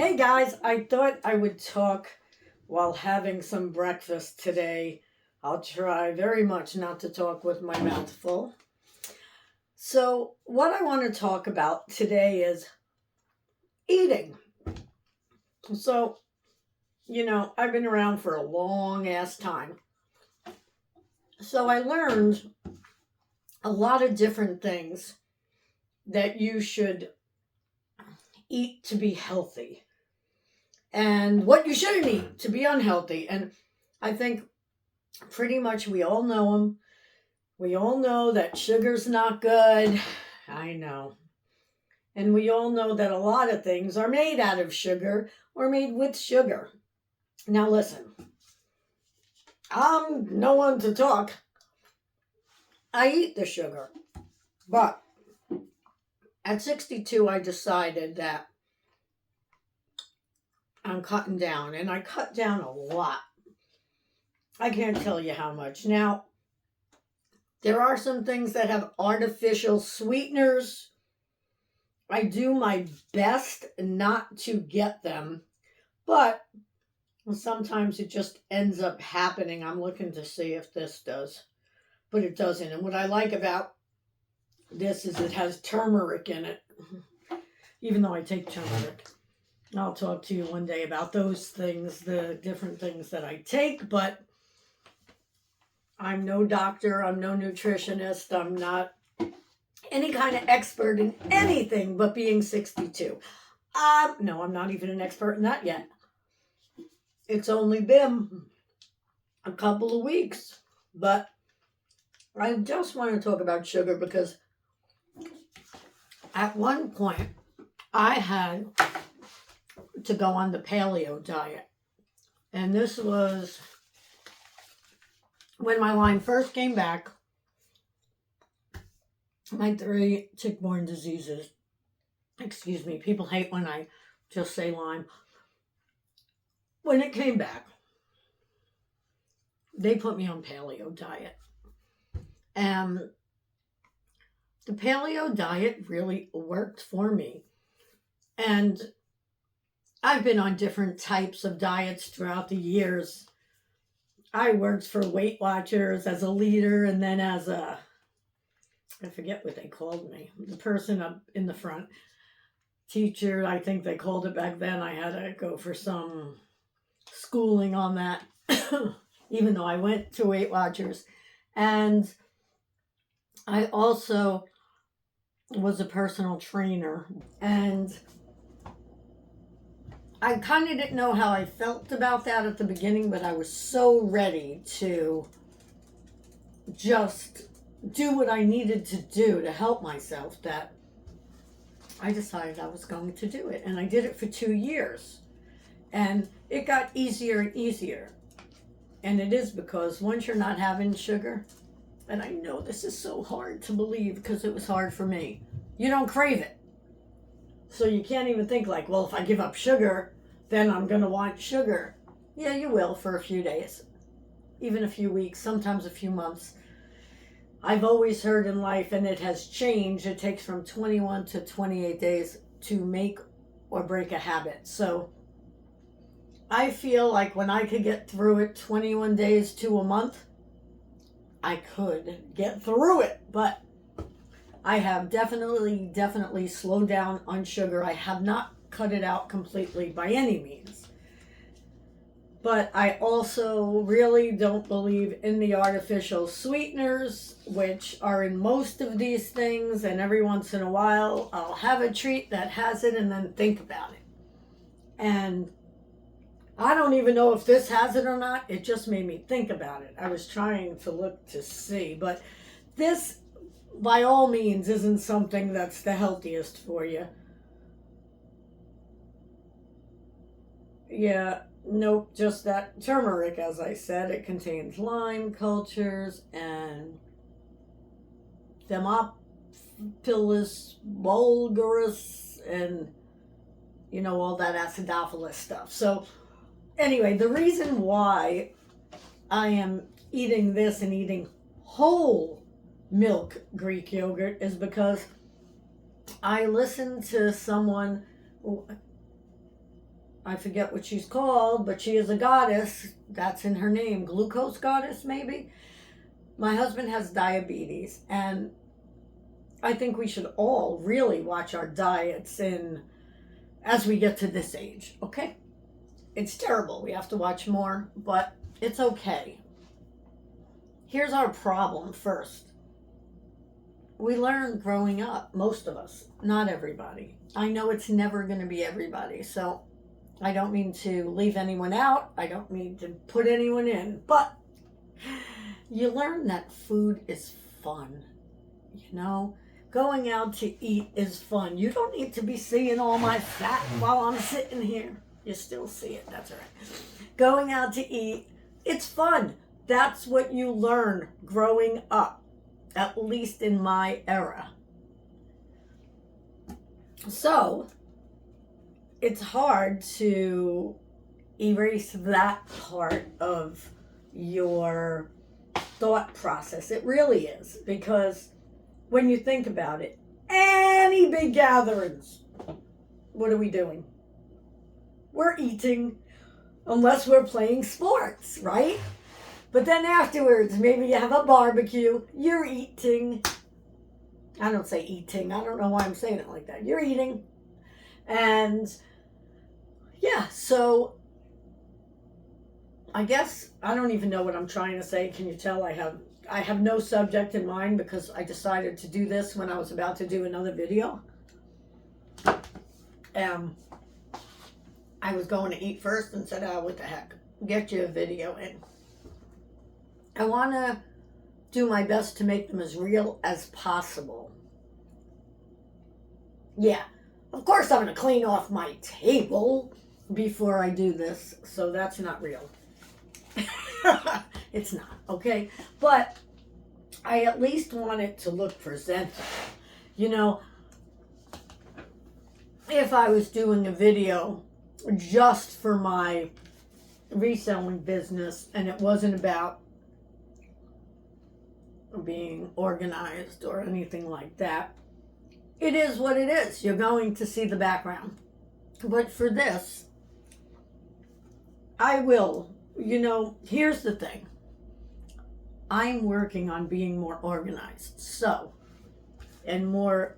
Hey guys, I thought I would talk while having some breakfast today. I'll try very much not to talk with my mouth full. So, what I want to talk about today is eating. So, I've been around for a long ass time. So, I learned a lot of different things that you should eat to be healthy and what you shouldn't eat to be unhealthy. And I think pretty much we all know them. We all know that sugar's not good. I know. And we all know that a lot of things are made out of sugar or made with sugar. Now listen, I'm no one to talk. I eat the sugar. But at 62, I decided that I'm cutting down. And I cut down a lot. I can't tell you how much. Now, there are some things that have artificial sweeteners. I do my best not to get them, but sometimes it just ends up happening. I'm looking to see if this does, but it doesn't. And what I like about this is it has turmeric in it, even though I take turmeric. I'll talk to you one day about those things, the different things that I take, but I'm no doctor, I'm no nutritionist, I'm not any kind of expert in anything but being 62. No, I'm not even an expert in that yet. It's only been a couple of weeks, but I just want to talk about sugar because at one point I had to go on the Paleo diet. And this was when my line first came back. My 3 tick-borne diseases. Excuse me, people hate when I just say Lyme. When it came back, they put me on Paleo diet. And the Paleo diet really worked for me. And I've been on different types of diets throughout the years. I worked for Weight Watchers as a leader and then as I forget what they called me. The person up in the front. Teacher, I think they called it back then. I had to go for some schooling on that, even though I went to Weight Watchers. And I also was a personal trainer. And I kind of didn't know how I felt about that at the beginning, but I was so ready to just do what I needed to do to help myself that I decided I was going to do it. And I did it for 2 years. And it got easier and easier. And it is because once you're not having sugar, and I know this is so hard to believe because it was hard for me, you don't crave it. So you can't even think like, well, if I give up sugar, then I'm going to want sugar. Yeah, you will for a few days, even a few weeks, sometimes a few months. I've always heard in life, and it has changed, it takes from 21 to 28 days to make or break a habit. So I feel like when I could get through it 21 days to a month, I could get through it. But I have definitely slowed down on sugar. I have not cut it out completely by any means. But I also really don't believe in the artificial sweeteners, which are in most of these things. And every once in a while, I'll have a treat that has it and then think about it. And I don't even know if this has it or not. It just made me think about it. I was trying to look to see. But this, by all means, isn't something that's the healthiest for you. Yeah. Nope, just that turmeric, as I said. It contains lime cultures and Thermophilus vulgaris and, all that acidophilus stuff. So, anyway, the reason why I am eating this and eating whole milk Greek yogurt is because I listened to someone I forget what she's called, but she is a goddess. That's in her name. Glucose goddess, maybe. My husband has diabetes, and I think we should all really watch our diets as we get to this age, okay? It's terrible. We have to watch more, but it's okay. Here's our problem first. We learn growing up, most of us, not everybody. I know it's never going to be everybody, so I don't mean to leave anyone out. I don't mean to put anyone in, but you learn that food is fun. You know, going out to eat is fun. You don't need to be seeing all my fat while I'm sitting here. You still see it, that's all right. Going out to eat, it's fun. That's what you learn growing up, at least in my era. So, it's hard to erase that part of your thought process. It really is, because when you think about it, any big gatherings, what are we doing? We're eating, unless we're playing sports, right? But then afterwards, maybe you have a barbecue, you're eating. I don't say eating, I don't know why I'm saying it like that. You're eating. And yeah, so I guess I don't even know what I'm trying to say. Can you tell I have no subject in mind, because I decided to do this when I was about to do another video. I was going to eat first and said, oh, what the heck, get you a video in. I want to do my best to make them as real as possible. Yeah, of course I'm going to clean off my table before I do this, so that's not real. It's not, okay? But I at least want it to look presentable. You know, if I was doing a video just for my reselling business and it wasn't about being organized or anything like that, it is what it is. You're going to see the background. But for this, I will, here's the thing. I'm working on being more organized. So, and more,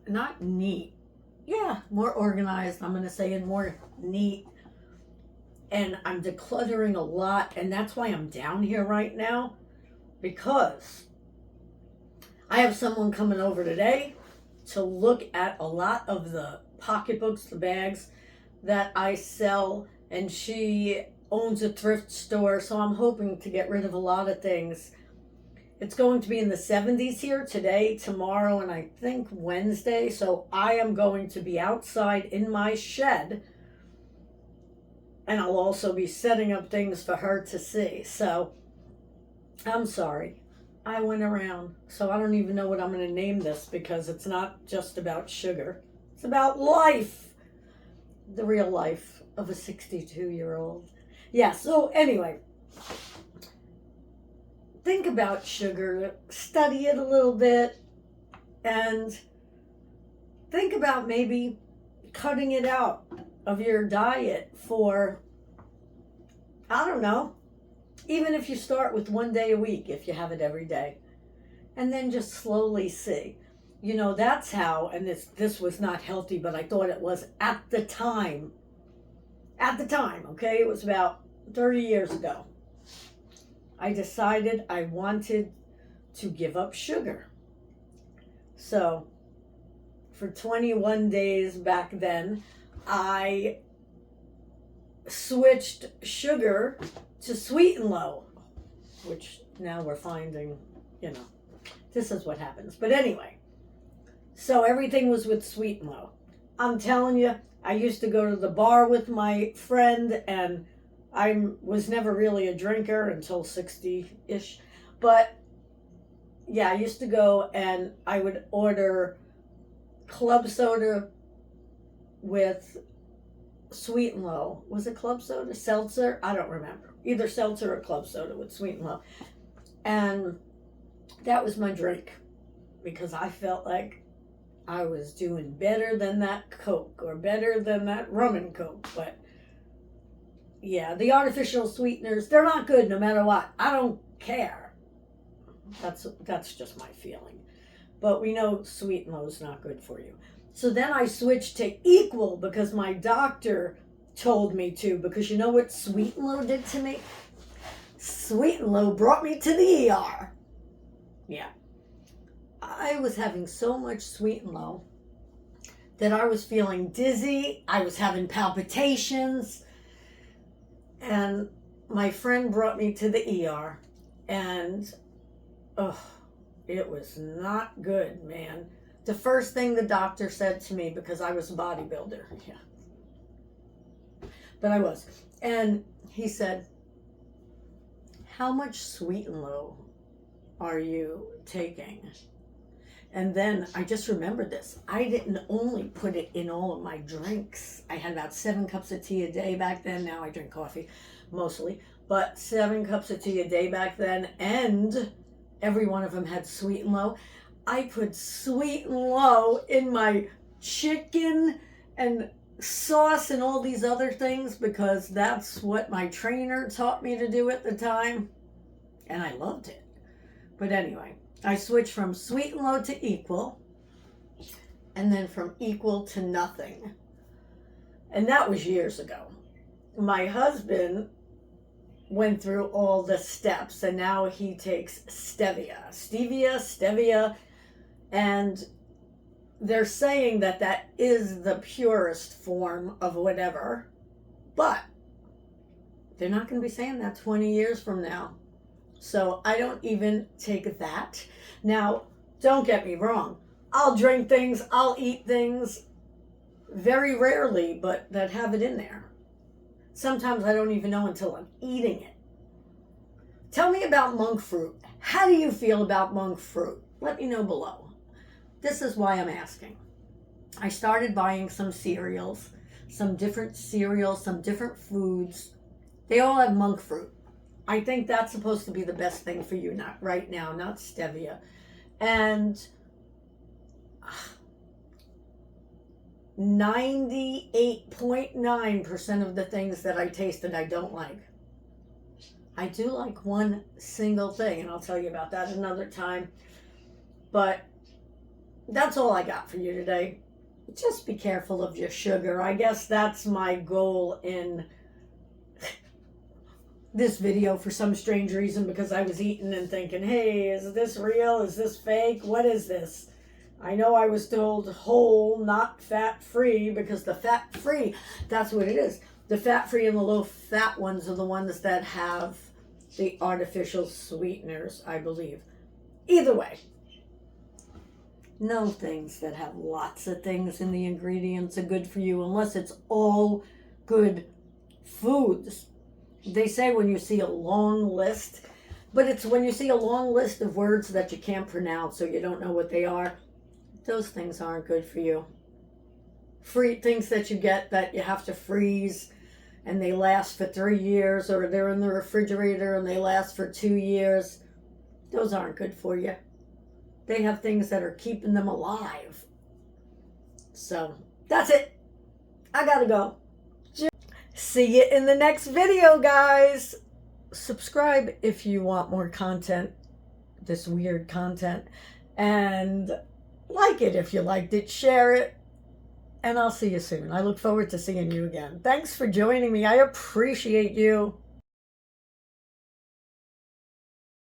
not neat. Yeah, more organized, I'm going to say, and more neat. And I'm decluttering a lot. And that's why I'm down here right now. Because I have someone coming over today to look at a lot of the pocketbooks, the bags that I sell, and she owns a thrift store, so I'm hoping to get rid of a lot of things. It's going to be in the 70s here today, tomorrow, and I think Wednesday, so I am going to be outside in my shed, and I'll also be setting up things for her to see. So I'm sorry, I went around, so I don't even know what I'm going to name this, because it's not just about sugar. It's about life. The real life of a 62-year-old. Yeah, so anyway, think about sugar, study it a little bit, and think about maybe cutting it out of your diet for, I don't know, even if you start with 1 day a week, if you have it every day, and then just slowly see. That's how, and this was not healthy, but I thought it was at the time. At the time, okay? It was about 30 years ago. I decided I wanted to give up sugar. So, for 21 days back then, I switched sugar to Sweet and Low, which now we're finding, this is what happens. But anyway, so everything was with Sweet and Low. I'm telling you, I used to go to the bar with my friend, and I was never really a drinker until 60-ish. But yeah, I used to go and I would order club soda with Sweet and Low. Was it club soda? Seltzer? I don't remember. Either seltzer or club soda with Sweet and Low. And that was my drink, because I felt like I was doing better than that Coke or better than that rum and Coke. But yeah, the artificial sweeteners, they're not good no matter what. I don't care. That's just my feeling. But we know sweet and low is not good for you. So then I switched to equal because my doctor told me to, because you know what Sweet and Low did to me? Sweet and Low brought me to the ER. Yeah. I was having so much Sweet and Low that I was feeling dizzy. I was having palpitations. And my friend brought me to the ER. And, it was not good, man. The first thing the doctor said to me, because I was a bodybuilder. Yeah. But I was. And he said, how much Sweet and Low are you taking? And then I just remembered this. I didn't only put it in all of my drinks. I had about 7 cups of tea a day back then. Now I drink coffee mostly. But 7 cups of tea a day back then. And every one of them had Sweet and Low. I put Sweet and Low in my chicken and sauce and all these other things because that's what my trainer taught me to do at the time. And I loved it. But anyway, I switched from Sweet and Low to equal. And then from equal to nothing. And that was years ago. My husband went through all the steps and now he takes stevia, and they're saying that that is the purest form of whatever, but they're not going to be saying that 20 years from now. So I don't even take that. Now, don't get me wrong. I'll drink things, I'll eat things very rarely, but that have it in there. Sometimes I don't even know until I'm eating it. Tell me about monk fruit. How do you feel about monk fruit? Let me know below. This is why I'm asking. I started buying some cereals, some different foods. They all have monk fruit. I think that's supposed to be the best thing for you, not right now, not stevia. And 98.9% of the things that I tasted I don't like. I do like one single thing, and I'll tell you about that another time. But that's all I got for you today. Just be careful of your sugar. I guess that's my goal in this video for some strange reason, because I was eating and thinking, hey, is this real? Is this fake? What is this? I know I was told whole, not fat-free, because the fat-free, that's what it is. The fat-free and the low-fat ones are the ones that have the artificial sweeteners, I believe. Either way, no things that have lots of things in the ingredients are good for you unless it's all good foods. They say when you see a long list, but it's when you see a long list of words that you can't pronounce or you don't know what they are, those things aren't good for you. Free things that you get that you have to freeze and they last for 3 years, or they're in the refrigerator and they last for 2 years, those aren't good for you. They have things that are keeping them alive. So, that's it. I gotta go. See you in the next video, guys. Subscribe if you want more content, this weird content. And like it if you liked it. Share it. And I'll see you soon. I look forward to seeing you again. Thanks for joining me. I appreciate you.